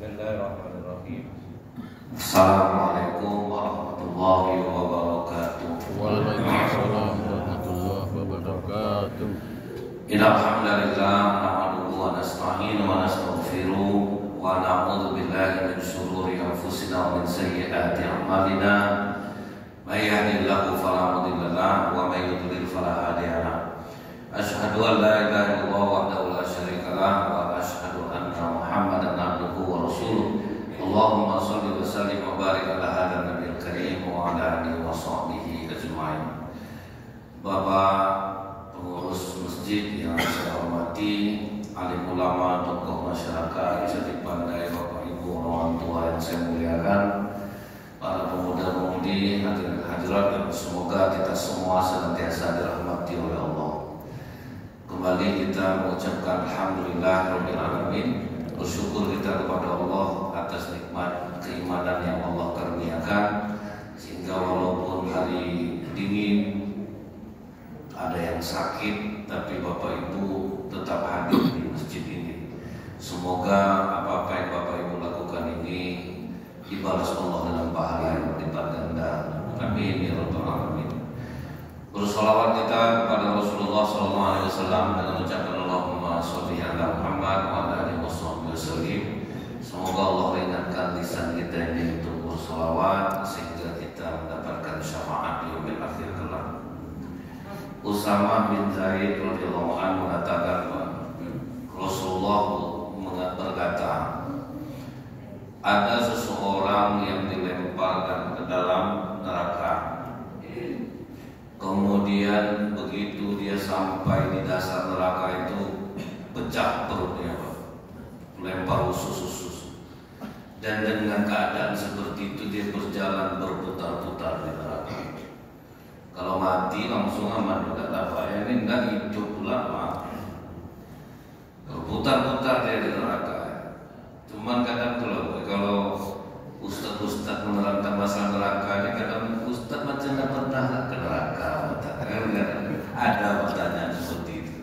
Bismillahirrahmanirrahim. Assalamualaikum warahmatullahi wabarakatuh. Waalaikumsalam warahmatullahi wabarakatuh. Innal hamdalillah nahmaduhu wa nasta'inuhu wa nastaghfiruh wa na'udzu billahi min shururi anfusina wa min sayyiati a'malina. May yahdihillahu fala mudilla lahu wa may yudlil fala hadiya lahu. Asyhadu an la ilaha illallah wahdahu la syarika lahu wa asyhadu anna Muhammadan abduhu wa rasuluh. Allahumma shalli wa sallim wa barik ala hadzal nabiyil karim wa ala alihi wa sahbihi ajmain. Bapak pengurus masjid yang saya hormati, alim ulama, tokoh masyarakat, jadi pandai, Bapak Ibu orang tua yang saya muliakan, para pemuda-pemudi, hadirin hadirat, dan semoga kita semua senantiasa dirahmati oleh Allah. Kembali kita mengucapkan alhamdulillah rabbil alamin, bersyukur kita kepada Allah atas nikmat keimanan yang Allah karuniakan, sehingga walaupun hari dingin, ada yang sakit, tapi Bapak Ibu tetap hadir di masjid ini. Semoga apa-apa yang Bapak Ibu lakukan ini dibalas Allah dalam pahala yang berlipat ganda. Amin ya rabbal alamin. Bersolawat kita kepada Rasulullah SAW dengan ucapan Allahumma sholli ala Muhammad wa ala alihi wasallim. Semoga Allah ringankan lisan kita ini untuk bersolawat sehingga kita mendapatkan syafaat di yaumil akhir kelak. Usama bin Zaid radhiyallahu anhu mengatakan, Rasulullah berkata, ada seseorang yang dilemparkan ke dalam neraka. Kemudian begitu dia sampai di dasar neraka itu pecah perutnya, Pak. Lempar usus-usus. Dan dengan keadaan seperti itu dia berjalan berputar-putar di neraka. Kalau mati langsung aman, kata Pak, ini enggak hidup pula, Pak. Berputar-putar dia di neraka. Cuman kadang kalau ustaz menerangkan masalah neraka ini, kadang ustaz macam tidak pernah ke neraka. Ada pertanyaan seperti itu.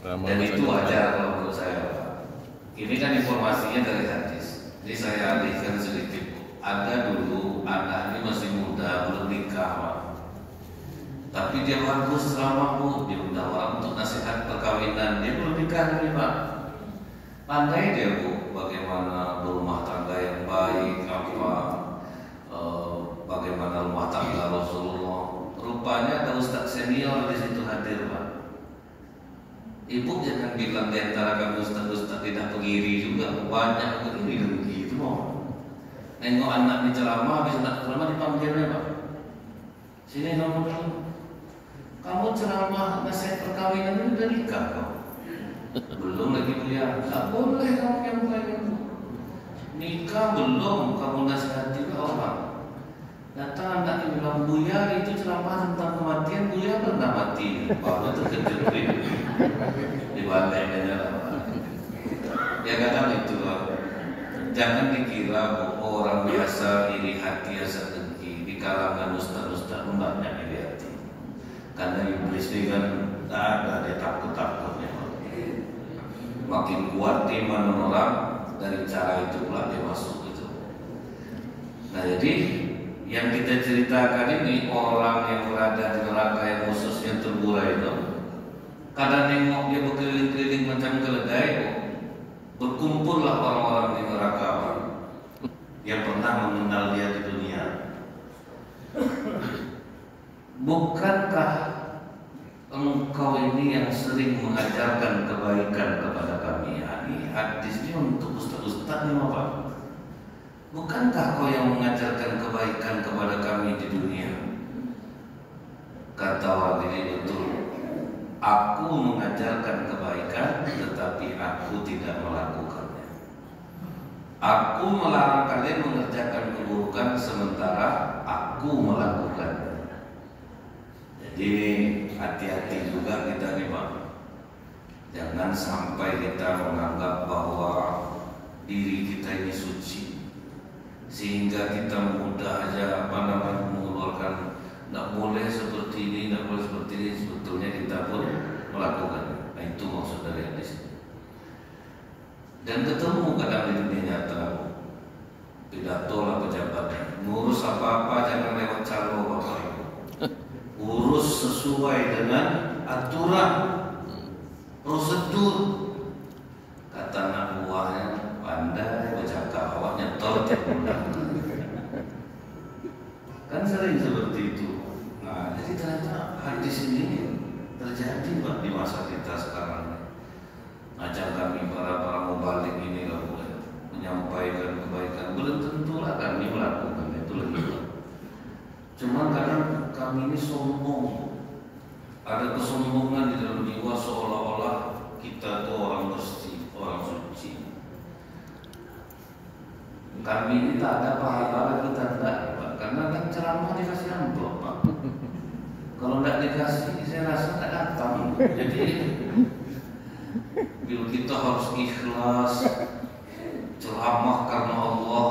Dan itu wajar kalau menurut saya, Pak. Ini kan informasinya dari hadis. Ini saya alihkan sedikit. Ada dulu anak ini masih muda, belum nikah, Pak. Tapi dia bagus ceramah, Bu. Dia undang orang untuk nasihat perkawinan. Dia belum nikah lagi, Pak. Pandai dia, Bu, bagaimana berumah tangga yang baik, bagaimana rumah tangga Rasulullah. Rupanya ada ustaz senior di situ hadir, Pak. Ibu jangan bilang di antara kami ustaz-ustaz tidak pengiri juga. Banyak pengiri dan begitu, Pak. Nengok anak di ceramah, habis anak ceramah dipanggilnya, Pak. Sini kamu ceramah nasihat perkawinan ini udah nikah, Pak. Belum lagi kuliah. Tidak boleh kamu yang kayak itu. Nikah belum kamu nasihati orang. Datang anak yang bilang, Buya itu ceramah tentang kematian, Buya pernah mati. Baru terkejut di bantainya. Ya kadang itu, jangan dikira orang biasa iri hati asa dengki di kalangan ustaz-ustaz banyak iri hati. Karena iblis ini kan tak ada, dia takut-takutnya. Makin kuat iman orang, dari cara itu pula dia masuk itu. Nah jadi yang kita ceritakan ini, orang yang berada di neraka yang khususnya terburai itu, kadang nengok dia berkeliling-keliling macam keledai, berkumpullah orang-orang di neraka yang pernah mengenal dia di dunia. Bukankah engkau ini yang sering mengajarkan kebaikan kepada kami? Ini hadis ini untuk ustaz-ustaz nih, Bapak. Bukankah kau yang mengajarkan kebaikan kepada kami di dunia? Kata orang ini, betul. Aku mengajarkan kebaikan, tetapi aku tidak melakukannya. Aku melarang kalian mengerjakan keburukan, sementara aku melakukannya. Jadi hati-hati juga kita nih, Pak. Jangan sampai kita menganggap bahwa diri kita ini suci, sehingga kita mudah aja mengeluarkan, tidak boleh seperti ini, tidak boleh seperti ini. Sebetulnya kita pun melakukan. Nah itu maksud dari hadis. Dan ketemu kadang di dunia nyata, pidato lah pejabat, ngurus apa-apa jangan lewat calo Bapak Ibu. Urus sesuai dengan aturan, prosedur. Kata anak buahnya, pandai bercakap, awak nyetor tiap bulan. Kan sering seperti itu. Nah, jadi ternyata hadis ini terjadi Pak di masa kita sekarang. Ajak kami para mubalik ini lah boleh menyampaikan kebaikan. Belum tentulah kami melakukan itu lebih. Cuma kadang kami ini sombong. Ada kesombongan di dalam jiwa seolah-olah kita itu orang bersih, orang suci. Kami ini tak ada pahala, kita tidak, Pak. Karena kan ceramah dikasih amplop, Pak. Kalau tidak dikasih, saya rasa tidak datang. Jadi bila kita harus ikhlas, ceramah karena Allah.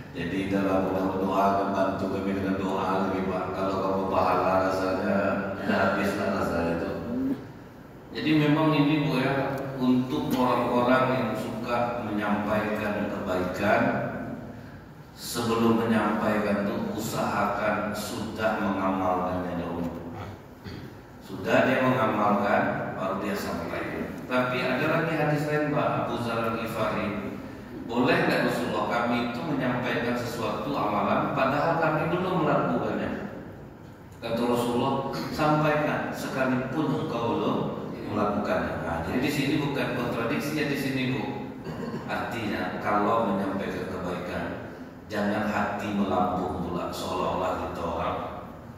Jadi dalam doa bantu kami dengan doa lagi Pak. Kalau kamu pahala rasanya habislah rasanya itu. Jadi memang ini Bu ya, untuk orang-orang yang suka menyampaikan kebaikan, sebelum menyampaikan itu usahakan sudah mengamalkannya dulu. Sudah dia mengamalkan, baru dia sampaikan. Tapi ada lagi hadis lain Pak, Abu Dzar Al-Ghifari. Boleh nggak Rasulullah kami itu menyampaikan sesuatu amalan, padahal kami belum melakukannya? Kata Rasulullah, sampaikan sekalipun engkau belum melakukannya. Nah, jadi di sini bukan kontradiksi ya di sini Bu. Artinya kalau menyampaikan kebaikan, jangan hati melambung pula seolah-olah kita orang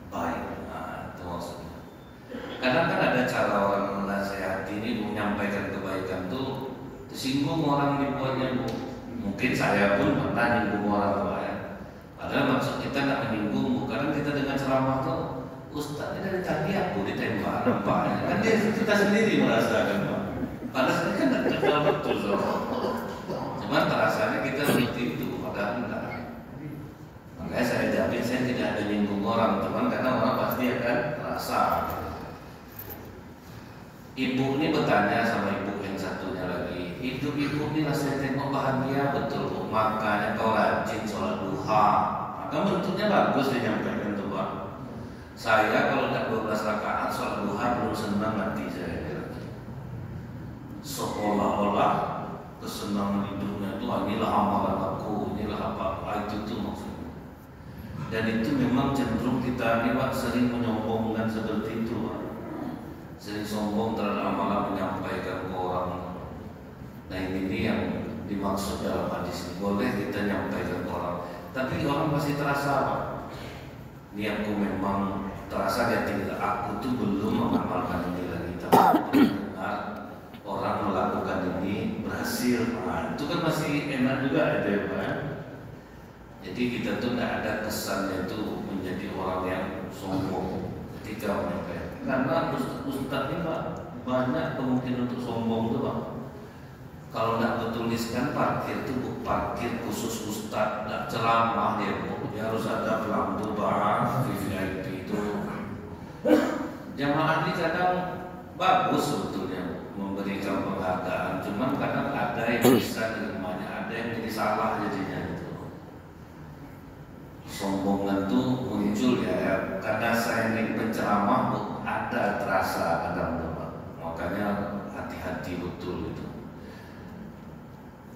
baik. Nah, itu maksudnya. Kadang kan ada cara orang menasehati ini menyampaikan kebaikan tuh tersinggung orang dibuatnya Bu. Mungkin saya pun pernah menyinggung orang lain. Padahal maksud kita tidak menyinggung Bu. Karena kita dengan ceramah tuh, Ustaz ini dari tadi aku ditembak nampaknya. Kan dia kita sendiri merasakan Pak. Padahal kan tidak kenal betul so. Cuman terasanya kita seperti itu. Padahal tidak. Makanya saya jamin saya tidak ada menyinggung orang teman, karena orang pasti akan terasa. Ibu ini bertanya sama ibu yang satunya lagi, hidup ibu ini rasanya tengok bahagia betul, makanya kau rajin sholat duha. Maka bentuknya bagus dinyampaikan tuh Pak. Saya kalau tidak 12 rakaat sholat duha belum senang hati saya. Seolah-olah kesenangan hidupnya itu inilah amalan aku, inilah apa itu tuh maksudnya. Dan itu memang cenderung kita ini Pak sering menyombongkan seperti itu Pak. Sering sombong terhadap amalan menyampaikan ke orang. Nah ini yang dimaksud dalam hadis ini. Boleh kita nyampaikan ke orang, tapi orang pasti terasa Pak. Niatku memang terasa dia tidak. Aku tuh belum mengamalkan ini lagi, tapi dengar orang melakukan ini berhasil. Nah, itu kan masih enak juga ya Pak. Jadi kita tuh tidak ada kesannya itu menjadi orang yang sombong ketika menyampaikan. Karena ustaz ini Pak banyak kemungkinan untuk sombong tuh Pak. Kalau tidak bertuliskan parkir itu parkir khusus ustaz, tidak ceramah dia Bu. Dia harus ada pelampu bar, VIP itu. Jamaah ini kadang bagus sebetulnya memberikan penghargaan, cuman kadang ada yang bisa diterimanya, ada yang jadi salah jadinya. Sombongan tuh muncul ya, karena saya ini penceramah ada terasa kadang-kadang, makanya hati-hati betul itu.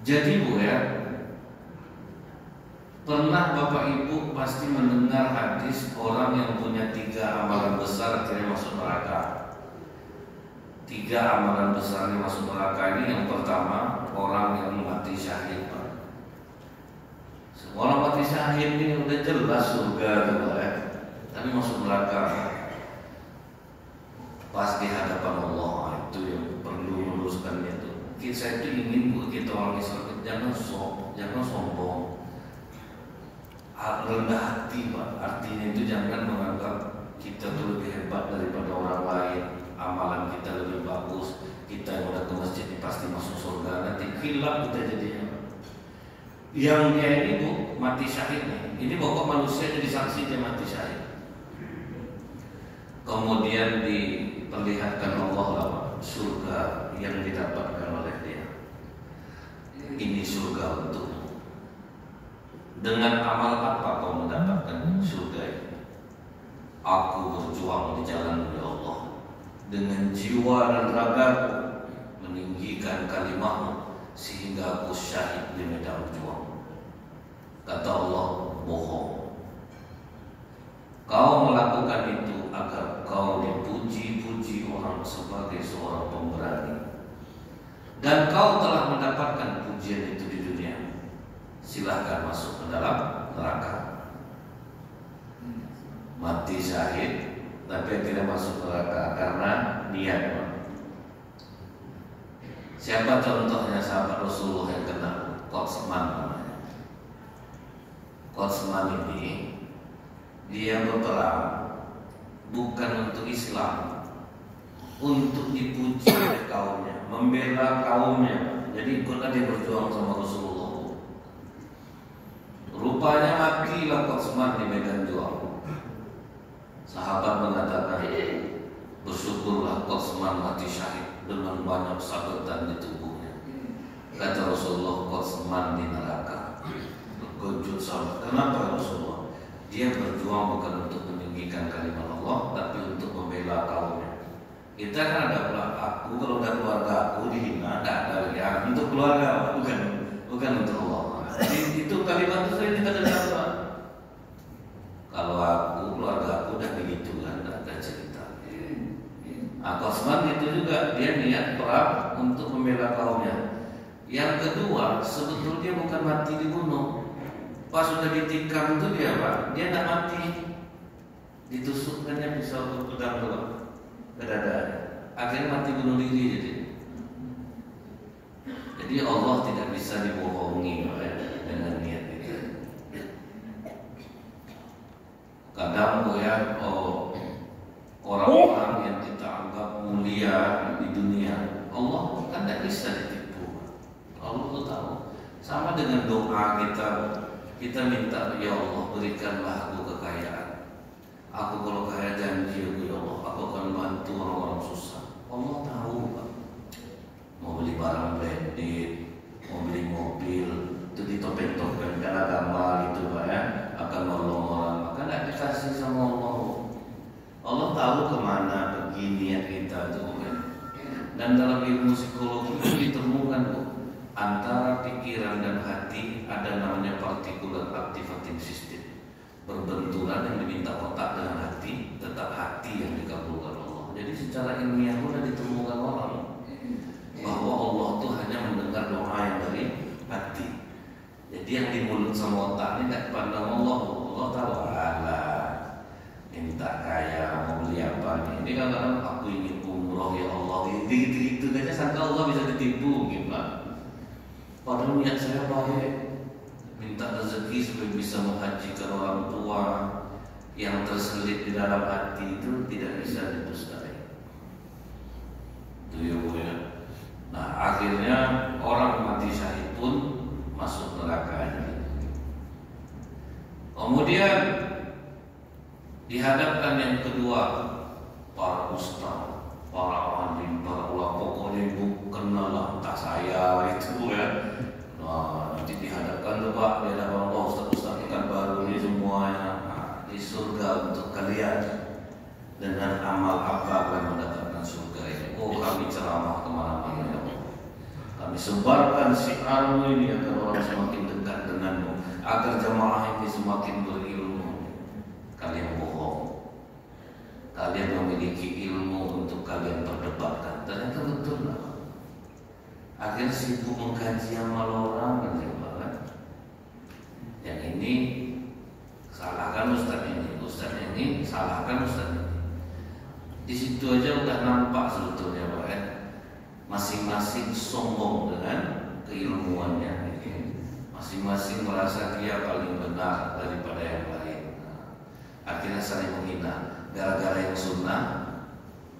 Jadi Bu ya, pernah Bapak Ibu pasti mendengar hadis orang yang punya 3 amalan besar akhirnya masuk neraka. 3 amalan besar yang masuk neraka ini, yang pertama orang yang mati syahid Pak. Orang mati syahid ini udah jelas surga ya, tapi masuk neraka. Pas di hadapan Allah itu yang perlu meluruskan itu. Saya itu ingin buat kita orang Islam jangan sombong, rendah hati Pak. Artinya itu jangan menganggap kita tuh lebih hebat daripada orang lain, amalan kita lebih bagus, kita yang udah ke masjid ini pasti masuk surga. Nanti hilaf kita jadinya. Yang dia ini Bu mati syahid nih. Ini pokok manusia jadi saksi dia mati syahid. Kemudian diperlihatkan Allah lah surga yang didapatkan oleh dia. ini surga untukmu. Dengan amal apa kau mendapatkan surga ini? Aku berjuang di jalan ya Allah dengan jiwa dan ragaku, meninggikan kalimatmu sehingga aku syahid di medan berjuang. Kata Allah, bohong. Kau melakukan itu agar kau dipuji-puji orang sebagai seorang pemberani, dan kau telah mendapatkan pujian itu di dunia. Silahkan masuk ke dalam neraka. Mati syahid tapi tidak masuk neraka karena niat. Siapa contohnya sahabat Rasulullah yang kena Qotsman namanya? Qotsman ini dia berperang bukan untuk Islam, untuk dipuji oleh kaumnya, membela kaumnya. Jadi ikutlah dia berjuang sama Rasulullah. Rupanya matilah Qotsman di medan juang. Sahabat mengatakan, bersyukurlah Qotsman mati syahid dengan banyak sabetan di tubuhnya. Kata Rasulullah, Qotsman di neraka. Terkejut sahabat. Kenapa Rasulullah? Dia berjuang bukan untuk meninggikan kalimat Allah, tapi untuk membela kaumnya. Kita kan ada pula, aku kalau ada keluarga aku dihina, tidak ada lagi untuk keluarga, bukan untuk Allah. Jadi itu kalimat itu saya tidak ada. Kalau aku, keluarga aku udah begitu kan, tidak ada cerita. Qotsman itu juga dia niat perang untuk membela kaumnya. Yang kedua, sebetulnya bukan mati dibunuh. Pas sudah ditikam itu dia apa? Dia tidak mati, ditusukkannya pisau pedang dua ke dadanya. Akhirnya mati bunuh diri. Jadi Allah tidak bisa dibohongi dengan niat itu. Kadang orang-orang yang kita anggap mulia di dunia, Allah kan tidak bisa ditipu. Allah itu tahu. Sama dengan doa kita minta, ya Allah berikanlah aku kekayaan. Aku kalau kaya janji aku, ya Allah aku akan bantu orang-orang susah. Allah tahu Pak. Mau beli barang branded, mau beli mobil, itu ditopeng-topeng karena agama gitu Pak ya, akan nolong orang, maka tidak dikasih sama Allah. Allah tahu kemana pergi niat kita itu kan. Dan dalam ilmu psikologi itu ditemukan antara pikiran dan hati ada namanya particular activating system. Berbenturan yang diminta otak dengan hati, tetap hati yang dikabulkan Allah. Jadi secara ilmiah pun ditemukan orang bahwa Allah itu hanya mendengar doa yang dari hati. Jadi yang di mulut sama otak ini tidak pandang Allah. Allah tahu minta kaya, mau beli apa nih. Ini kadang-kadang aku ingin umroh ya Allah, gitu aja sangka Allah bisa ditipu gimana. Padahal niat saya baik, minta rezeki supaya bisa menghajikan orang tua. Yang terselip di dalam hati itu tidak bisa didustai. Itu ya. Nah akhirnya orang mati syahid pun masuk neraka ini. Kemudian dihadapkan yang kedua, para ustaz, para alim, para ulama, pokoknya ibu kenal entah saya itu ya. Nah nanti dihadapkan tuh Pak, di hadapan Allah, ustaz-ustaz ikan baru ini semuanya di surga untuk kalian. Dengan amal apa kalian mendapatkan surga ini? Oh kami ceramah kemana-mana ya Allah. Kami sebarkan syiarmu ini agar orang semakin dekat denganmu, agar jamaah ini semakin berilmu. Kalian bohong. Kalian memiliki ilmu untuk kalian perdebatkan. Ternyata betul lah. Akhirnya sibuk mengkaji amal orang dan kan. Yang ini salahkan ustaz ini salahkan ustaz ini. Di situ aja udah nampak sebetulnya Pak ya. Masing-masing sombong dengan keilmuannya. Masing-masing merasa dia paling benar daripada yang lain. Akhirnya saling menghina. Gara-gara yang sunnah,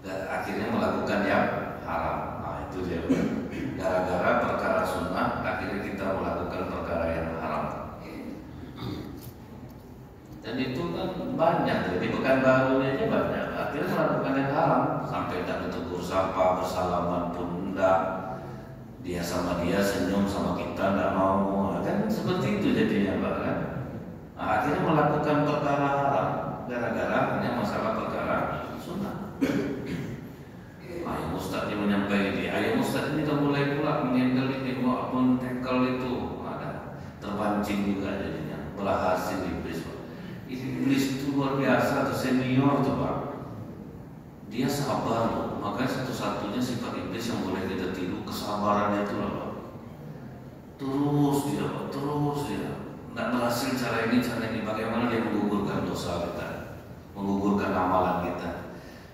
akhirnya melakukan yang haram. Nah itu dia. Gara-gara perkara sunnah, akhirnya kita melakukan perkara yang haram. Dan itu kan banyak. Jadi Pekanbaru aja banyak. Akhirnya melakukan yang haram sampai tak bertegur sapa, bersalaman pun enggak. Dia sama dia senyum, sama kita nggak mau, kan seperti itu jadinya Pak kan. Nah, akhirnya melakukan perkara haram gara-gara hanya masalah perkara sunnah. Ayah Ustaz dia menyampaikan dia, ayah Ustaz ini dah mulai pula mengendal ini, walaupun tackle itu ada terpancing juga jadinya, berhasil iblis. Iblis itu luar biasa, senior tuh Pak. Dia sabar loh, makanya satu-satunya sifat iblis yang boleh kita tiru kesabarannya itu loh Pak. Terus dia Pak, terus dia nggak berhasil cara ini, bagaimana dia menggugurkan dosa kita, menggugurkan amalan kita.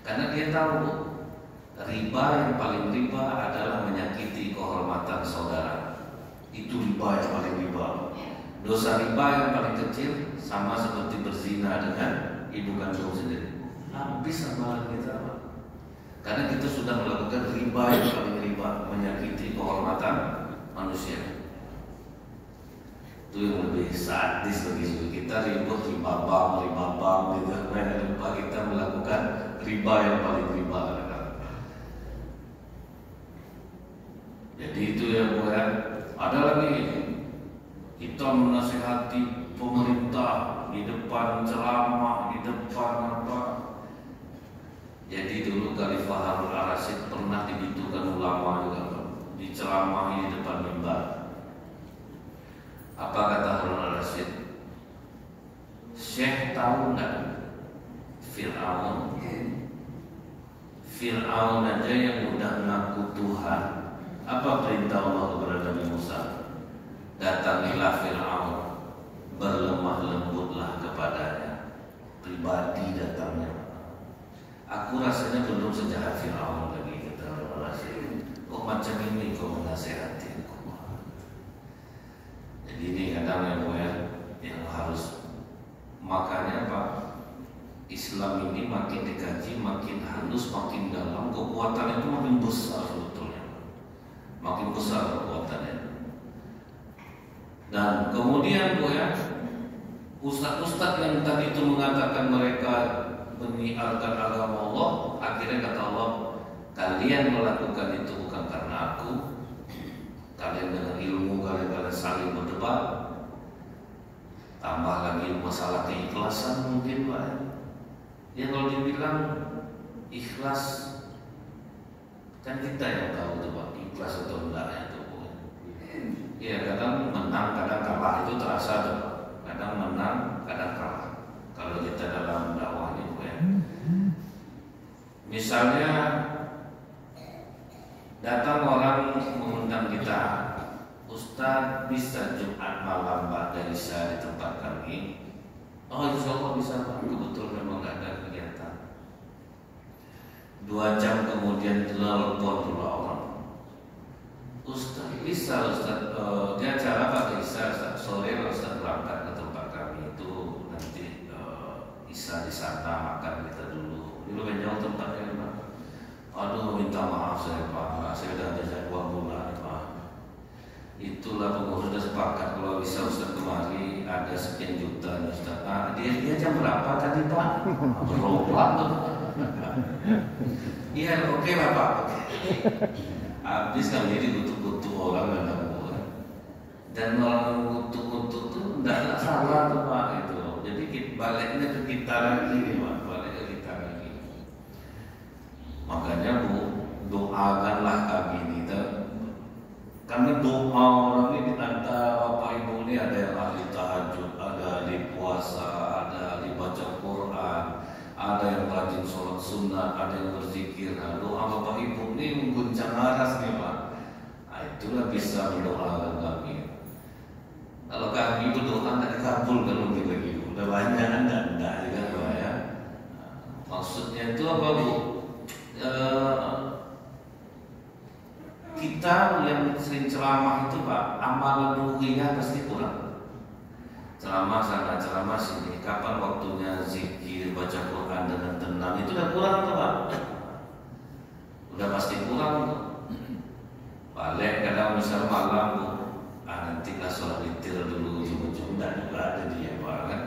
Karena dia tahu riba yang paling riba adalah menyakiti kehormatan saudara. Itu riba yang paling riba. Dosa riba yang paling kecil sama seperti berzina dengan ibu kandung sendiri. Habis amalan kita Pak. Karena kita sudah melakukan riba yang paling riba, menyakiti kehormatan manusia. Itu yang lebih sadis bagi kita, ribut riba bang gitu. Mereka lupa kita melakukan riba yang paling riba. Jadi itu yang bukan. Ada lagi kita menasihati pemerintah di depan ceramah, di depan apa. Jadi dulu Khalifah Harun Ar-Rasyid pernah digitukan ulama juga diceramahi di depan mimbar. Apa kata Harun Ar-Rasyid? Syekh tahu nggak Fir'aun? Fir'aun aja yang udah mengaku Tuhan. Apa perintah Allah kepada Nabi Musa? Datangilah Fir'aun, berlemah lembutlah kepadanya. Pribadi datangnya. Aku rasanya belum sejahat Fir'aun lagi, kata Harun Ar-Rasyid. Kok macam ini kau menasihati aku? Jadi ini kadang yang harus, makanya Pak, Islam ini makin dikaji, makin halus, makin dalam, kekuatan itu makin besar sebetulnya, makin besar kekuatannya. Dan kemudian ustaz-ustaz yang tadi itu mengatakan mereka menyiarkan agama Allah, akhirnya kata Allah, kalian melakukan itu bukan karena aku, kalian dengan ilmu kalian saling berdebat, tambah lagi masalah keikhlasan mungkin Pak. Ya kalau dibilang ikhlas, kan kita yang tahu tuh Pak, ikhlas atau enggaknya itu. Ya kadang menang, kadang kalah, itu terasa tuh Pak. Kadang menang, kadang kalah. Kalau kita dalam dakwah ini misalnya datang orang mengundang kita, Ustaz bisa Jumat malam Pak dari saya di tempat kami. Oh insya Allah bisa Pak, kebetulan memang nggak ada kegiatan. 2 jam kemudian telepon pula orang, Ustaz bisa Ustaz, dia acara Pak Isa sore Ustaz berangkat ke tempat kami itu nanti Isa di sana makan kita dulu. Ini lebih jauh tempatnya Pak. Aduh minta maaf saya Pak, saya udah ada jadwal bulan Pak. Itulah pengurus sudah sepakat kalau bisa Ustaz kemari ada sekian juta Ustaz. Nah, dia jam berapa tadi Pak? Berobat tuh. Iya oke Bapak. Habis kami ini butuh-butuh orang yang tahu. Dan orang butuh-butuh tuh tidak salah tuh Pak itu. Jadi baliknya ke kita lagi nih Pak, balik ke kita lagi. Makanya Bu, doakanlah kami ini. Karena doa orang ini antara Bapak Ibu ini ada yang ahli tahajud, ada ahli puasa, ada ahli baca Quran, ada yang rajin sholat sunat, ada yang berzikir. Nah, doa Bapak Ibu ini mengguncang aras nih Pak. Nah, itulah bisa mendoakan kami. Kalau kami berdoa tidak dikabulkan mungkin lagi, udah banyak enggak juga Pak ya. Nah, maksudnya itu apa Bu? Kita yang sering ceramah itu Pak, amalan ruhiyah pasti kurang. Ceramah sana, ceramah sini, kapan waktunya zikir, baca Quran dengan tenang, itu udah kurang tuh Pak. Udah pasti kurang tuh. Balik kadang misal malam Bu, nantilah sholat witir dulu, ujung-ujung dan juga ada dia Pak kan.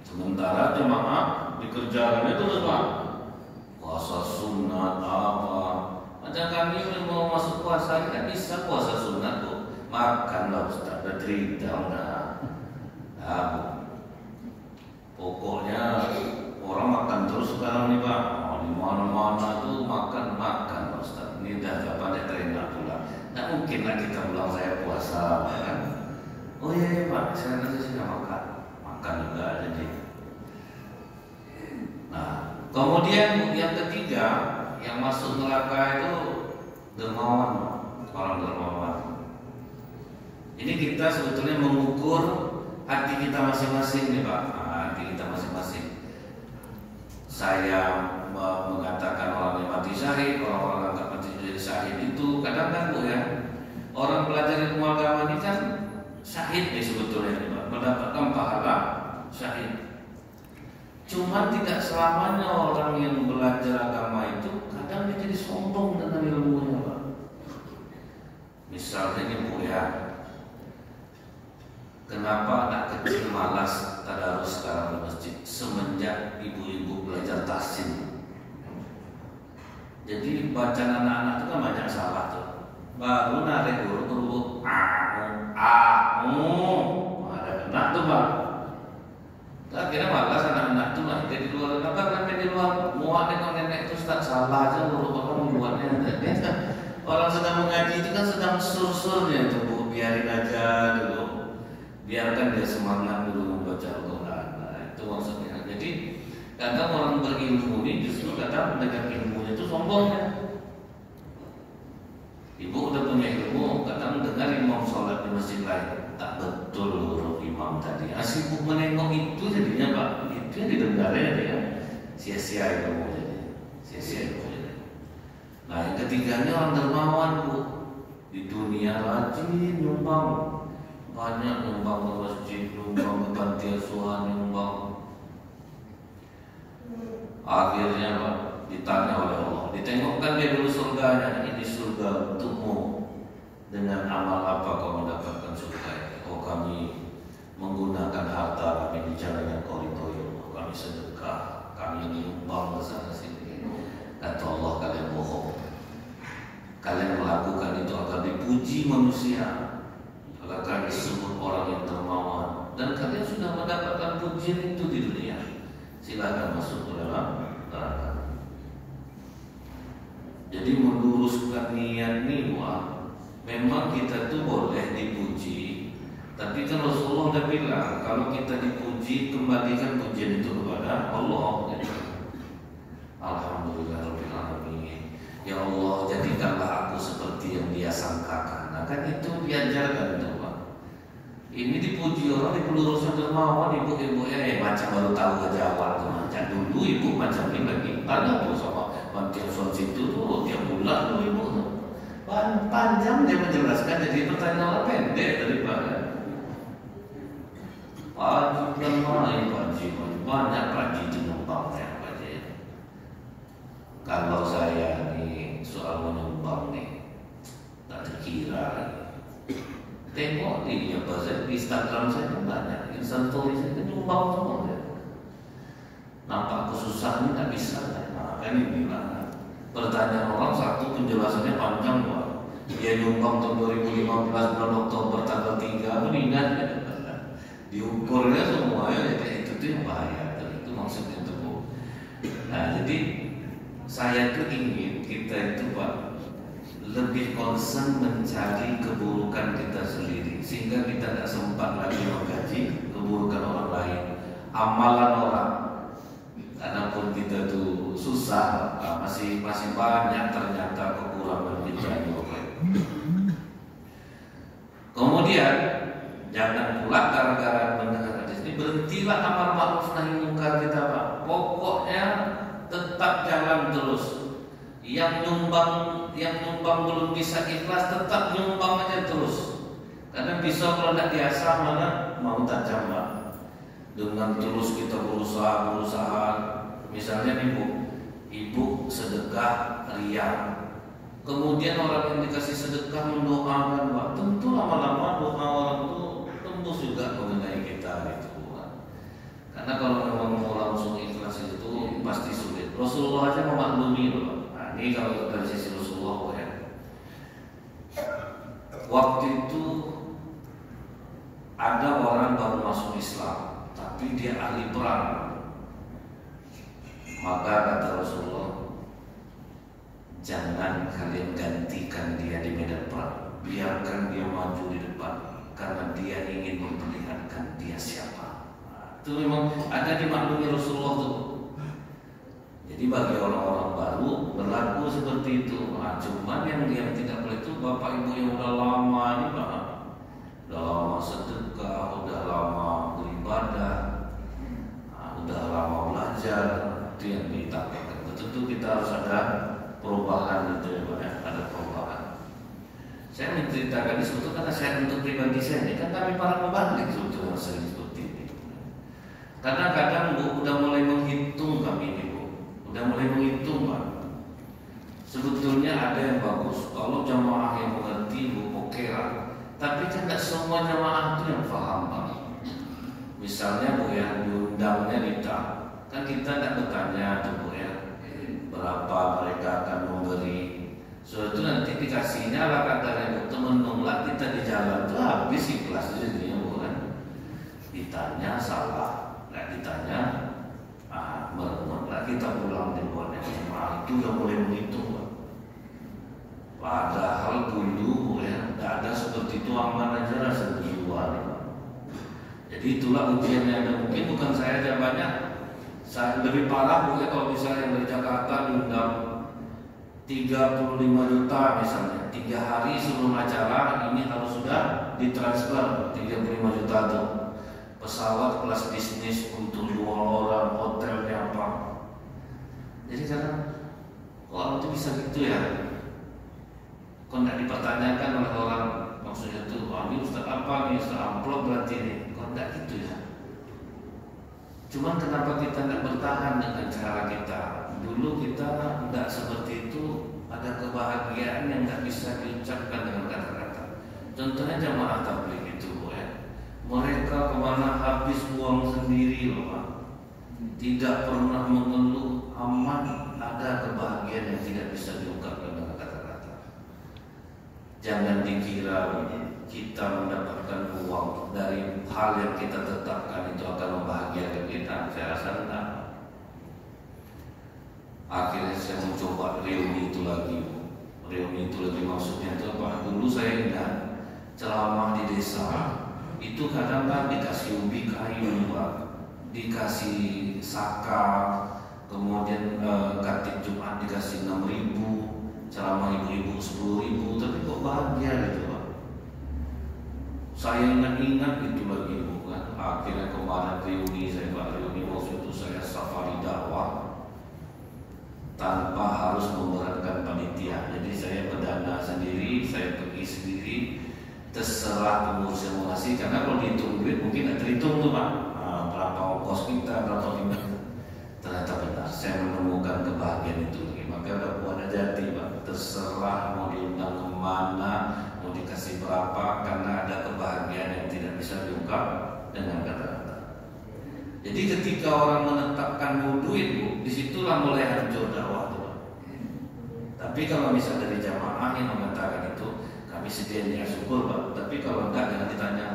Sementara jemaah dikerjakan itu Pak, puasa sunat apa. Macam kami mau masuk puasa kan bisa puasa sunat tuh. Makanlah Ustaz, berderita udah. Pokoknya orang makan terus sekarang nih Pak. Di mana-mana tuh makan Ustaz. Ini dah kapan terima pula. Nggak mungkin lah kita bilang saya puasa kan. Oh iya Pak, saya nanti sudah makan juga jadi. Nah, kemudian yang ketiga yang masuk neraka itu dermawan, orang dermawan. Ini kita sebetulnya mengukur hati kita masing-masing nih Pak, hati kita masing-masing. Saya mengatakan orang yang mati syahid, orang-orang yang mati jadi syahid itu kadang-kadang Bu ya, orang belajar ilmu agama ini kan syahid nih sebetulnya nih Pak, mendapatkan pahala syahid. Cuma tidak selamanya orang yang belajar agama itu kadang dia jadi sombong dengan ilmunya Pak. Misalnya ini Bu ya, kenapa anak kecil malas tadarus sekarang di masjid semenjak ibu-ibu belajar tahsin? Jadi bacaan anak-anak itu kan banyak salah tuh. Baru narik huruf ada kena tuh Pak. Akhirnya malas anak-anak tuh lah di luar, kenapa nanti di luar muat dengan nenek itu tak salah aja huruf apa membuatnya. Orang sedang mengaji itu kan sedang sur-surnya itu Bu, biarin aja dulu. Biarkan dia semangat dulu membaca Al-Quran. Nah, itu maksudnya. Jadi kadang orang berilmu ini justru kadang mendengar ilmunya itu sombongnya. Ibu udah punya ilmu, kadang dengar imam sholat di masjid lain tak betul huruf imam tadi. Sibuk menengok itu jadinya Pak, itu yang didengarnya dia sia-sia ilmu jadi, sia-sia ilmu jadi. Nah yang ketiganya orang dermawan Bu, di dunia rajin nyumbang. Banyak nyumbang ke masjid, nyumbang ke panti asuhan, nyumbang. Akhirnya Pak ditanya oleh Allah, ditengokkan dia dulu surganya. Ini surga untukmu, dengan amal apa kau mendapatkan surga? Oh kami menggunakan harta kami di jalan yang kau ridhoi. Kami sedekah, kami nyumbang ke sana sini. Kata Allah, kalian bohong. Kalian melakukan itu agar dipuji manusia, agar disebut orang yang dermawan, dan kalian sudah mendapatkan pujian itu di dunia. Silakan masuk ke dalam neraka. Jadi meluruskan niat nih, wah, memang kita tuh boleh dipuji, tapi kan Rasulullah udah bilang kalau kita dipuji kembalikan pujian itu kepada Allah. Alhamdulillahirabbil alamin. Ya Allah, jadikanlah aku seperti yang Dia sangkakan. Nah kan itu diajarkan itu Pak. Ini dipuji orang, dipeluruskan dermawan, ibu-ibu ya macam baru tahu ngejawab tuh. Macam dulu ibu macam ini lagi ada tuh sama panti asuhan situ tuh tiap bulan tuh ibu tuh. Panjang dia menjelaskan, jadi pertanyaan orang pendek daripada wajib main wajib banyak wajib menyumbang ya wajib. Kalau saya nih soal menyumbang nih tak terkira lagi. Tengok di apa saya di Instagram saya banyak, Instastory saya nyumbang semua ya. Nampak kesusahan tak bisa. Nah, kan ini bilang pertanyaan orang satu penjelasannya panjang Pak. Dia nyumbang tahun 2015 bulan Oktober tanggal 3 meninggal ya. Diukurnya semuanya ya, itu tuh yang bahaya. Itu maksudnya itu Bu. Nah jadi saya tuh ingin kita itu Pak lebih concern mencari keburukan kita sendiri, sehingga kita tidak sempat lagi mengkaji keburukan orang lain, amalan orang. Karena pun kita tuh susah, masih banyak ternyata kekurangan kita juga. Kemudian jangan pula gara-gara mendengar hadis ini berhentilah amar ma'ruf nahi munkar kita Pak. Pokoknya tetap jalan terus. Yang nyumbang belum bisa ikhlas, tetap nyumbang aja terus. Karena pisau kalau tidak diasah mana mau tajam Pak. Dengan terus kita berusaha. Misalnya nih Bu, ibu sedekah riya, kemudian orang yang dikasih sedekah mendoakan Pak, tentu lama-lama doa orang itu tembus juga mengenai kita itu Pak. Karena kalau memang mau langsung ikhlas itu pasti sulit. Rasulullah aja memaklumi Pak. Nah, ini kalau dari sisi Rasulullah ya. waktu itu ada orang baru masuk Islam, tapi dia ahli perang. Maka kata Rasulullah, jangan kalian gantikan dia di medan perang, biarkan dia maju di depan, karena dia ingin memperlihatkan dia siapa. Itu memang ada dimaklumi Rasulullah tuh. Jadi bagi orang-orang baru berlaku seperti itu. Cuman yang tidak boleh itu bapak ibu yang udah lama ini Pak, udah lama sedekah, udah lama beribadah, udah lama belajar, itu yang ditambahkan. Tentu kita harus ada perubahan itu ya Pak ya, ada perubahan. Saya menceritakan ini sebetulnya karena saya untuk pribadi saya ini kan kami para pembalik sebetulnya sering seperti ini. Kadang-kadang Bu udah mulai menghitung kami ini Bu, udah mulai menghitung Pak. Sebetulnya ada yang bagus kalau jamaah yang mengerti Bu pokera, tapi kan tidak semua jamaah itu yang paham Pak. Misalnya Bu ya, diundangnya kita, kan kita tidak bertanya tuh Bu ya, berapa mereka akan memberi. So itu nanti dikasihnya lah katanya Bu, temen-temen kita di jalan tuh habis ikhlas jadinya Bu kan. Ditanya salah, nggak ditanya merenung lah, kita pulang di luar jemaah itu udah mulai menghitung Pak. Padahal dulu ya nggak ada seperti itu, aman aja lah sebulan Pak. Jadi itulah ujiannya, dan mungkin bukan saya aja, banyak. Saya lebih parah Bu ya kalau misalnya dari Jakarta diundang 35 juta misalnya, 3 hari sebelum acara ini harus sudah ditransfer 35 juta tuh. Pesawat kelas bisnis untuk 2 orang, hotelnya apa. Jadi kadang orang itu bisa gitu ya. Kok nggak dipertanyakan oleh orang, maksudnya tuh, ini Ustaz apa nih, Ustaz amplop berarti ini. Kok nggak gitu ya. Cuman kenapa kita nggak bertahan dengan cara kita? Dulu kita nggak seperti itu, ada kebahagiaan yang nggak bisa diucapkan dengan kata-kata. Contohnya jamaah tabligh itu Bu ya. Mereka kemana habis uang sendiri loh Pak. Tidak pernah mengeluh, aman, ada kebahagiaan yang tidak bisa diungkapkan dengan kata-kata. Jangan dikira kita mendapatkan uang dari hal yang kita tetapkan itu akan membahagiakan kita. Saya rasa enggak. Akhirnya saya mencoba reuni itu lagi. Reuni itu lagi maksudnya itu apa? Dulu saya ingat ceramah di desa itu kadang kan dikasih ubi kayu Pak, dikasih saka, kemudian khatib Jumat dikasih 6.000, ceramah ibu-ibu 10.000, tapi kok bahagia gitu Pak. Saya ingat itu lagi Bu kan. Akhirnya kemarin reuni saya Pak, reuni waktu itu saya safari dakwah tanpa harus memberatkan panitia. Jadi saya berdana sendiri, saya pergi sendiri, terserah pengurus yang mau ngasih. Karena kalau dihitung duit mungkin tidak terhitung tuh Pak, berapa ongkos kita, berapa gimana. Ternyata benar, saya menemukan kebahagiaan itu lagi. Maka udah Muada Jati Pak, terserah mau diundang kemana, mau dikasih berapa, karena ada kebahagiaan yang tidak bisa diungkap dengan kata-kata. Jadi ketika orang menetapkan mau duit Bu, disitulah mulai hancur dakwah tuh Pak. Tapi kalau misalnya dari jamaah yang mengatakan itu, kami sedianya syukur Pak. Tapi kalau enggak jangan ditanya.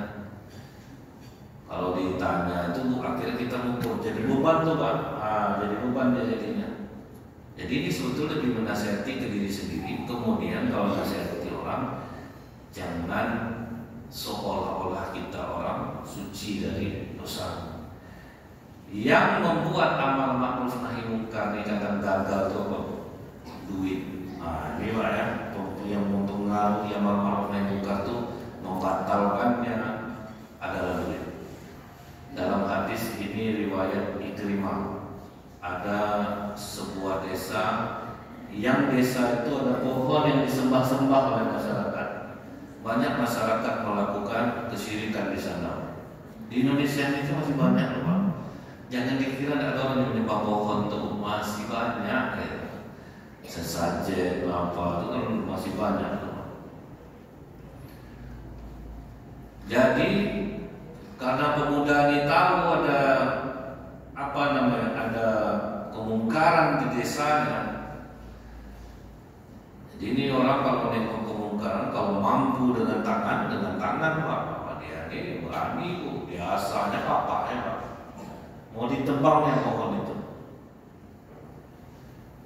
Kalau ditanya itu akhirnya kita ngukur, jadi beban tuh Pak. Jadi beban dia jadinya. Jadi ini sebetulnya lebih menasihati ke diri sendiri. Kemudian kalau nasihati orang, jangan seolah-olah kita orang suci dari dosa. Yang membuat amal ma'ruf nahi mungkar ini kadang gagal tuh apa? Duit. Ini Pak ya, yang mempengaruhi amal ma'ruf nahi mungkar tuh membatalkannya adalah duit. Dalam hadis ini riwayat Ikrimah, ada sebuah desa yang desa itu ada pohon yang disembah-sembah oleh masyarakat. Banyak masyarakat melakukan kesyirikan di sana. Di Indonesia ini masih banyak loh Pak. Jangan dikira tidak ada orang yang menyembah pohon tuh, masih banyak ya. Sesajen apa itu kan masih banyak loh. Jadi karena pemuda ini tahu ada ada kemungkaran di desanya. Jadi ini orang kalau melakukan kemungkaran, kalau mampu mampu dengan tangan Pak. Dia ini berani kok, biasanya bapaknya Pak. Mau ditebangnya pohon itu.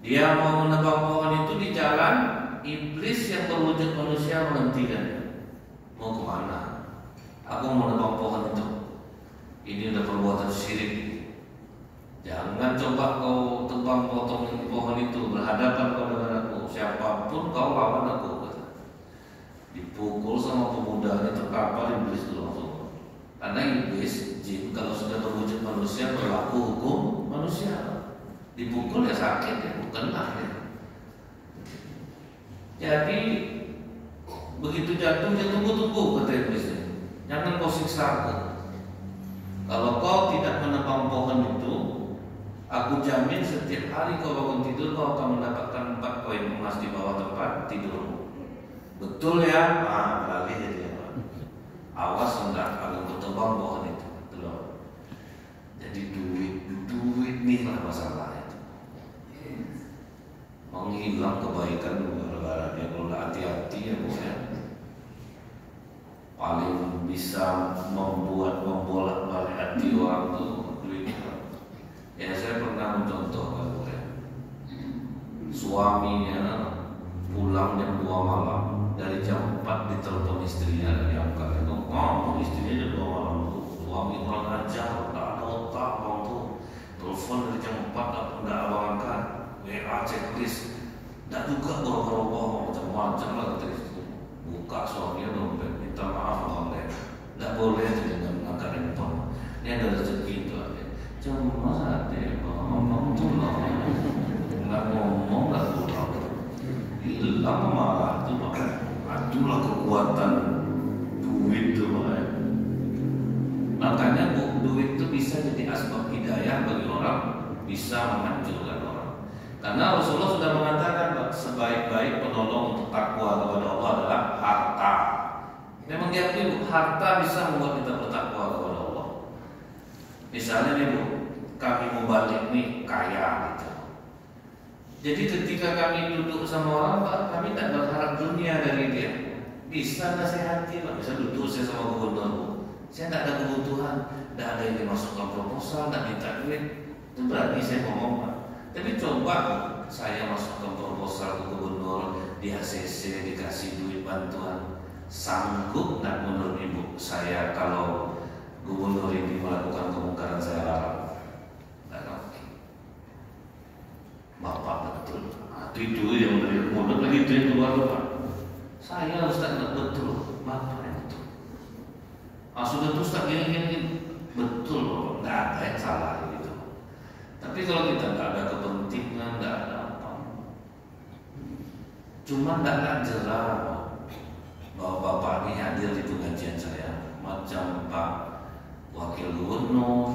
Dia mau menebang pohon itu di jalan, iblis yang berwujud manusia menghentikan. Mau kemana? Aku mau menebang pohon itu. Ini udah perbuatan syirik. Jangan coba kau tebang potong pohon itu, berhadapan kau dengan aku. Siapapun kau lawan aku. Dipukul sama pemuda ini, terkapar iblis itu langsung. Karena iblis, jin kalau sudah berwujud manusia berlaku hukum manusia. Dipukul ya sakit ya, kena ya. Jadi begitu jatuh dia tunggu kata iblisnya. Jangan kau siksa aku. Kalau kau tidak menebang pohon itu, aku jamin setiap hari kau bangun tidur kau akan mendapatkan 4 koin emas di bawah tempat tidur. Betul ya? Beralih jadi apa? Awas enggak kalau bertebang pohon itu. Betul. Jadi duit nih lah masalahnya. Menghilang kebaikan gara-gara dia. Kalau hati-hati ya Bu ya. Paling bisa membolak-balik hati orang tuh duitnya. Ya saya pernah mencontohkan Bu ya. Suaminya pulang jam 2 malam. Dari jam 4 ditelepon istrinya dan diangkat. Itu ngomong istrinya jam 2 malam tuh. Suami kurang ajar, tak ada otak bang tuh. Telepon dari jam 4 enggak abang angkat. WA checklist. Enggak juga berubah-ubah macam-macam lah kata istri. Buka suaminya dompet, minta maaf bang deh. Enggak boleh dengan mengangkat handphone. Ini ada rezeki itu aja. Cuma saat dia ngomong tuh lah. Enggak ngomong enggak pulang. Hilang marah tuh bang. Itulah kekuatan duit itu Pak. Makanya duit itu bisa jadi asbab hidayah bagi orang, bisa menghancurkan orang. Karena Rasulullah sudah mengatakan Pak, sebaik-baik penolong untuk takwa kepada Allah adalah harta. Memang diakui harta bisa membuat kita bertakwa kepada Allah. Misalnya nih Bu, kami mau balik nih kaya gitu. Jadi ketika kami duduk sama orang Pak, kami tak berharap dunia dari dia. Bisa nasihati Pak, bisa duduk saya sama gubernur. Saya tak ada kebutuhan, tak ada yang dimasukkan proposal, tak minta duit. Itu berarti saya ngomong Pak. Tapi coba saya masukkan proposal ke gubernur, di ACC dikasih duit bantuan. Sanggup tak menurut Ibu saya kalau gubernur ini melakukan kemungkaran saya larang? Bapak betul. Itu yang dari mulut lagi itu yang keluar Pak. Saya harus tak betul. Bapak yang betul. Sudah terus tak gini betul loh. Nggak ada yang salah gitu. Tapi kalau kita nggak ada kepentingan, nggak ada apa, cuma nggak jelas bahwa Bapak ini hadir di pengajian saya. Macam Pak Wakil Gubernur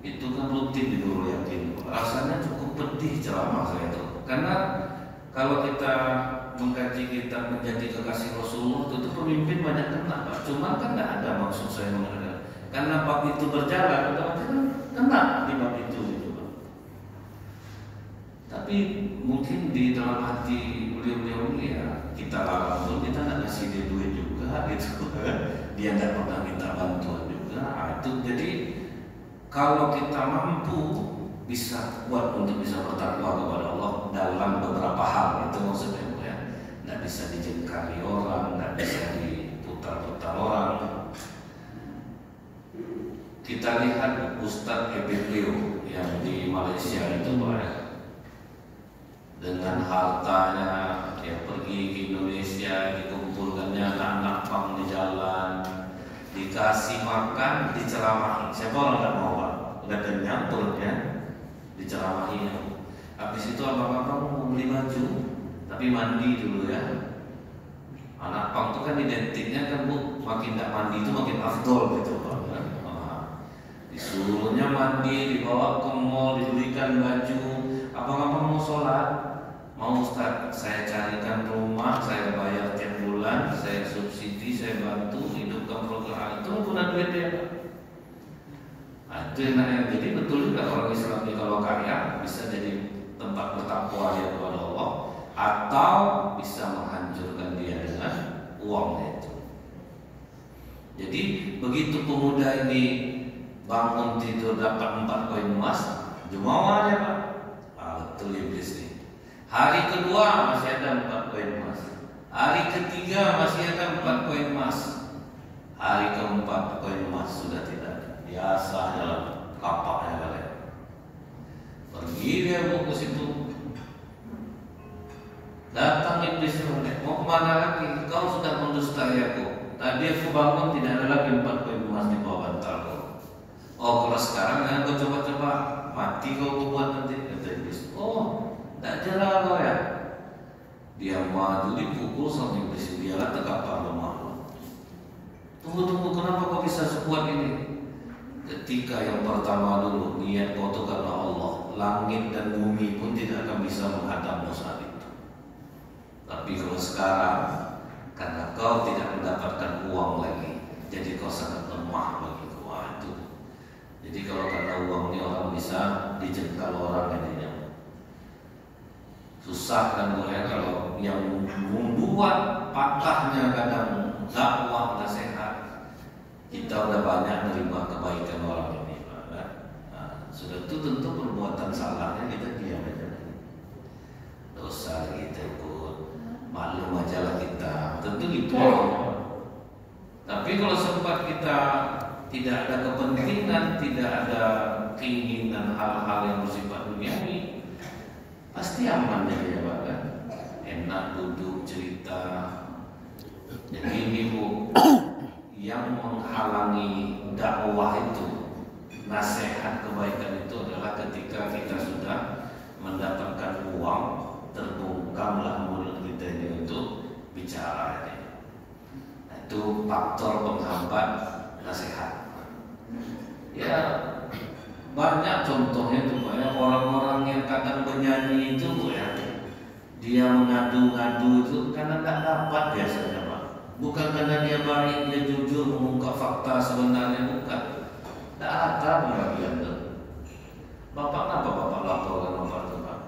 itu kan rutin di Nurul Yakin. Rasanya cukup pedih ceramah saya itu. Karena kalau kita mengkaji kita menjadi kekasih Rasulullah itu pemimpin banyak kena Pak. Cuma kan tidak ada maksud saya mengatakan. Karena bab itu berjalan, otomatis kan kena di bab itu gitu Pak. Tapi mungkin di dalam hati beliau-beliau ini ya kita larang pun kita nggak ngasih dia duit juga gitu. Dia nggak pernah minta bantuan juga. Itu jadi kalau kita mampu bisa kuat untuk bisa bertakwa kepada Allah dalam beberapa hal, itu maksudnya ya. Tidak bisa dijengkali orang, tidak bisa diputar-putar orang. Kita lihat Ustadz Ebeglio yang di Malaysia itu Pak, dengan hartanya dia pergi ke Indonesia, dikumpulkannya anak-anak pang di jalan, dikasih makan, diceramahi. Siapa orang tak mau Pak? Udah kenyang perutnya, diceramahi. Habis itu abang-abang mau beli baju, tapi mandi dulu ya. Anak pang itu kan identiknya kan Bu, makin tak mandi itu makin afdol gitu Pak. Disuruhnya mandi, dibawa ke mall, dibelikan baju. Abang-abang mau sholat, mau Ustaz, saya carikan rumah, saya bayar tiap bulan, saya subsidi, saya bantu hidupkan program itu guna duit ya Pak. Itu enaknya. Jadi betul juga orang Islam ini kalau kaya bisa jadi tempat bertakwa dia kepada Allah, atau bisa menghancurkan dia dengan uangnya itu. Jadi begitu pemuda ini bangun tidur dapat 4 koin emas, jumawa aja Pak. Betul iblis nih. Hari kedua masih ada 4 koin emas. Hari ketiga masih ada 4 koin emas. Hari keempat koin emas sudah tidak ada. Biasa jalan kapaknya kalian. Pergi dia ke situ. Datang iblis mau kemana lagi? Kau sudah mendustai aku. Tadi aku bangun tidak ada lagi 4 koin emas di bawah bantalku. Oh kalau sekarang kan kau coba-coba mati kau buat nanti, kata iblis. Oh tak jelas kau ya. Dia maju dipukul sama iblis. Dia lah terkapar lemah. Tunggu kenapa kau bisa sekuat ini? Ketika yang pertama dulu niat kau itu karena Allah, langit dan bumi pun tidak akan bisa menghadapmu saat itu. Tapi kalau sekarang karena kau tidak mendapatkan uang lagi, jadi kau sangat lemah bagiku. Itu. Jadi kalau karena uang ini orang bisa dijengkal orang jadinya. Susah kan gue ya kalau yang membuat patahnya kadang dakwah nasihat. Kita udah banyak menerima kebaikan orang ini, Pak. Nah, sudah itu tentu perbuatan salahnya kita diam aja. Dosa kita pun maklum aja lah kita, tentu gitu. Tapi kalau sempat kita tidak ada kepentingan, tidak ada keinginan hal-hal yang bersifat duniawi, pasti aman jadi ya Pak kan? Enak duduk cerita. Jadi ini Bu, yang menghalangi dakwah itu, nasihat kebaikan itu adalah ketika kita sudah mendapatkan uang, terbungkamlah mulut kita ini untuk bicara. Nah, itu faktor penghambat nasihat. Ya banyak contohnya tuh Pak ya, orang-orang yang kadang bernyanyi itu Bu ya, dia mengadu-ngadu itu karena tak dapat biasanya Pak. Bukan karena dia baik, dia jujur mengungkap fakta sebenarnya, bukan. Tak ada pembagian itu. Bapak kenapa Bapak laporkan Bapak itu Pak?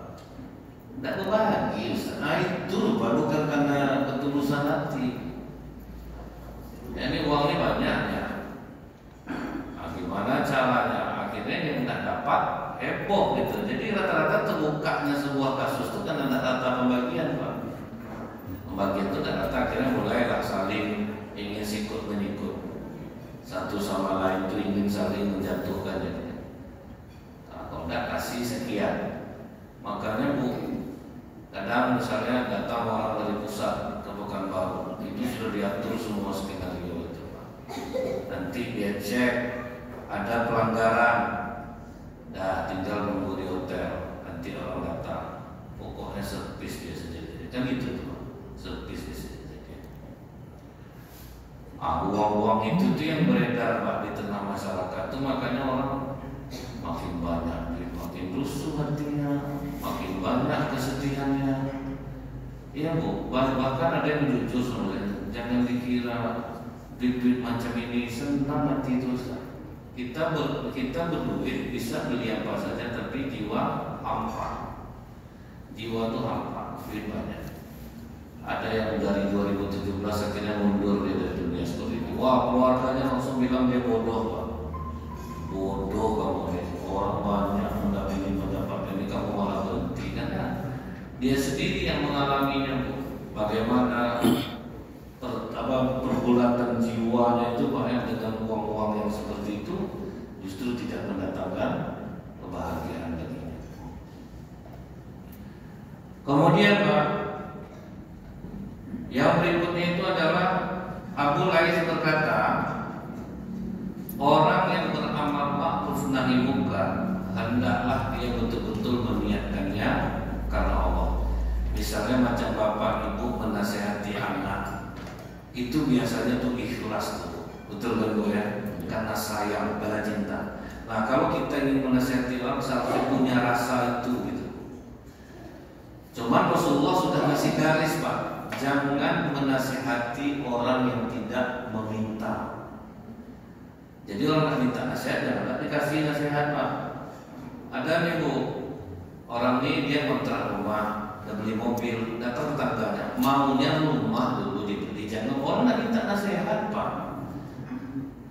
Tidak berbagi Ustaz. Nah itu Pak, bukan karena ketulusan hati. Ini uang ini banyak ya. Nah, gimana caranya? Akhirnya yang tidak dapat heboh gitu. Jadi rata-rata terbukanya sebuah kasus itu karena tidak rata pembagian Pak. Pembagian itu tidak rata, akhirnya mulailah saling ingin sikut menyikut. Satu sama lain itu ingin saling menjatuhkan jadi. Nah, kalau tidak kasih sekian, makanya Bu, kadang misalnya datang orang dari pusat ke Pekanbaru, itu sudah diatur semua skenario itu Pak. Nanti dia cek ada pelanggaran, dah tinggal nunggu di hotel, nanti orang datang, pokoknya servis dia saja, kan itu tuh, servis dia saja. Uang-uang itu tuh yang beredar Pak di tengah masyarakat, tuh makanya orang makin banyak, makin rusuh hatinya, makin banyak kesedihannya. Iya Bu, bahkan ada yang jujur sebenarnya, jangan dikira duit macam ini senang hati terus. Kita berduit bisa beli apa saja, tapi jiwa hampa. Jiwa itu hampa, duit banyak. Ada yang dari 2017 akhirnya mundur dia dari dunia seperti itu. Wah, keluarganya langsung bilang dia bodoh Pak. Bodoh kamu ini, orang banyak mendapat pendapat ini kamu malah berhenti kan ya? Dia sendiri yang mengalaminya Bu. Bagaimana pergulatan jiwanya itu Pak, yang dengan uang-uang yang seperti itu justru tidak mendatangkan kebahagiaan baginya. Kemudian Pak, yang berikutnya itu adalah Abu Lais berkata, orang yang beramal ma'ruf nahi munkar hendaklah dia betul-betul meniatkannya karena Allah. Misalnya macam bapak ibu menasehati anak, itu biasanya tuh ikhlas tuh, betul kan Bu ya? Karena sayang, karena cinta. Nah kalau kita ingin menasehati orang, seharusnya punya rasa itu gitu. Cuman Rasulullah sudah ngasih garis Pak, jangan menasehati orang yang tidak meminta. Jadi orang yang minta nasihat jangan dikasih nasihat Pak. Ada nih Bu, orang ini dia kontrak rumah, udah beli mobil, datang tetangganya, maunya rumah dulu dibeli, Jangan orang nggak minta nasihat Pak.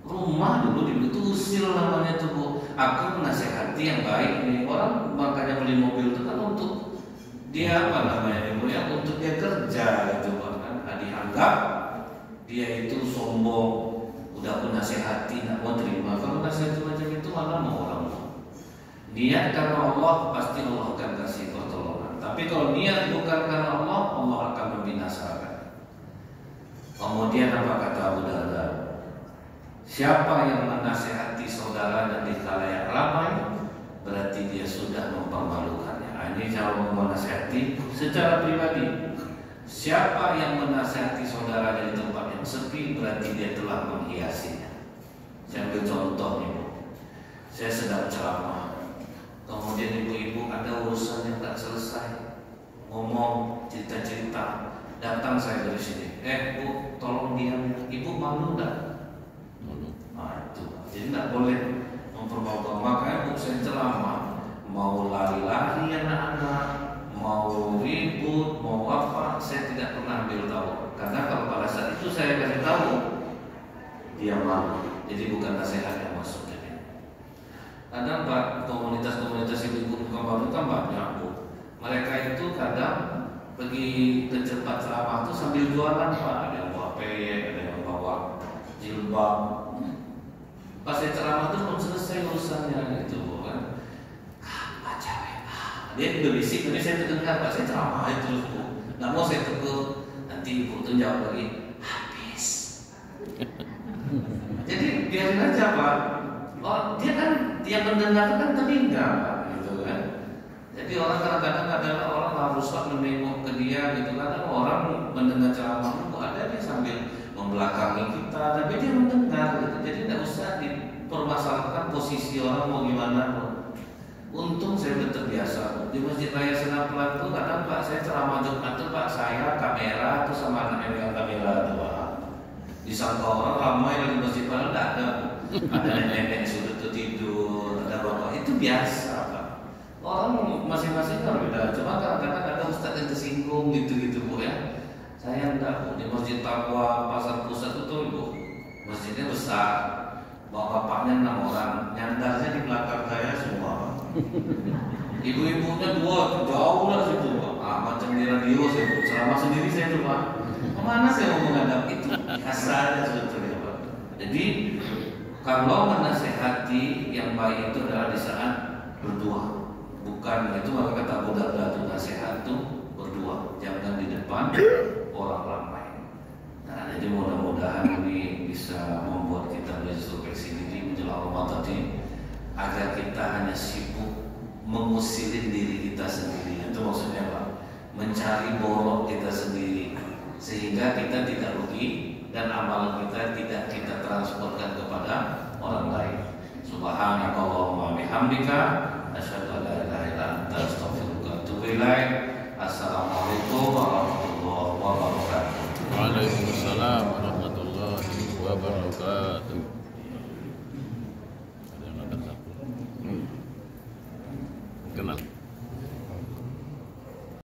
Rumah dulu itu usil namanya tuh Bu. Aku menasehati yang baik nih. Orang makanya beli mobil itu kan untuk dia apa namanya Bu ya, untuk dia kerja gitu Pak kan. Nah, dianggap dia itu sombong. Udah aku nasihati nggak mau terima. Kalau nasihat macam itu malah mau orang mau. Niat karena Allah pasti Allah akan kasih pertolongan. Tapi kalau niat bukan karena Allah, Allah akan membinasakan. Kemudian apa kata Abu Darda? Siapa yang menasihati saudaranya di khalayak ramai, berarti dia sudah mempermalukannya. Ini cara menasihati secara pribadi. Siapa yang menasihati saudaranya di tempat yang sepi, berarti dia telah menghiasinya. Saya ambil contoh nih, saya sedang ceramah. Kemudian ibu-ibu ada urusan yang tak selesai, ngomong cerita-cerita, datang saya dari sini. Bu, tolong diam. Ibu malu enggak? Malu. Nah itu, jadi enggak boleh mempermalukan. Makanya Bu saya ceramah, mau lari-lari anak-anak, mau ribut, mau apa, saya tidak pernah ambil tahu. Karena kalau pada saat itu saya kasih tahu, dia malu. Jadi bukan nasihat yang masuk. Kadang Pak, komunitas-komunitas ibu-ibu baru kan banyak Bu. Mereka itu kadang pergi ke tempat ceramah itu sambil jualan Pak. Ada yang bawa peyek, ada yang bawa jilbab. Pas saya ceramah itu belum selesai urusannya gitu Bu kan. Baca dia udah bisik, tapi saya terdengar Pak, saya ceramah itu Bu. Nggak mau saya tegur, nanti Ibu tuh jawab lagi habis. Jadi biarin aja Pak. Oh, dia kan yang mendengarkan telinga gitu kan. Jadi orang kadang-kadang adalah orang harus menengok ke dia gitu kan. Orang mendengar ceramah itu ada dia sambil membelakangi kita, tapi dia mendengar gitu. Jadi tidak usah dipermasalahkan posisi orang mau gimana. Untung saya sudah terbiasa di Masjid Raya Senapelan itu kadang Pak saya ceramah Jumat itu Pak saya kamera tuh sama anak yang kamera tuh Pak. Disangka orang ramai lagi Masjid Raya tidak ada. Ada nenek-nenek sudah tidur, ada bapak, itu biasa Pak. Orang masing-masing kan beda. Cuma kadang-kadang ada ustadz yang tersinggung gitu-gitu Bu ya. Saya enggak Bu, di Masjid Taqwa Pasar Pusat itu Bu, masjidnya besar, bapak-bapaknya 6 orang, nyandarnya di belakang saya semua. Ibu-ibunya 2, jauh lah situ Pak. Macam di radio saya Bu, ceramah sendiri saya tuh Pak. Kemana saya mau menghadap itu? Biasa aja sebetulnya Pak. Jadi kalau menasehati yang baik itu adalah di saat berdua, bukan itu maka kata Abu Darda itu nasihat itu berdua, jangan di depan orang ramai. Nah, jadi mudah-mudahan ini bisa membuat kita introspeksi diri menjelang Ramadan ini, agar kita hanya sibuk mengusilin diri kita sendiri. Itu maksudnya Pak, mencari borok kita sendiri sehingga kita tidak rugi dan amalan kita tidak kita transportkan kepada orang lain. Subhanakallahumma bihamdika asyhadu an la ilaha illa anta astaghfiruka wa atubu ilaik. Assalamualaikum warahmatullahi wabarakatuh. Waalaikumsalam.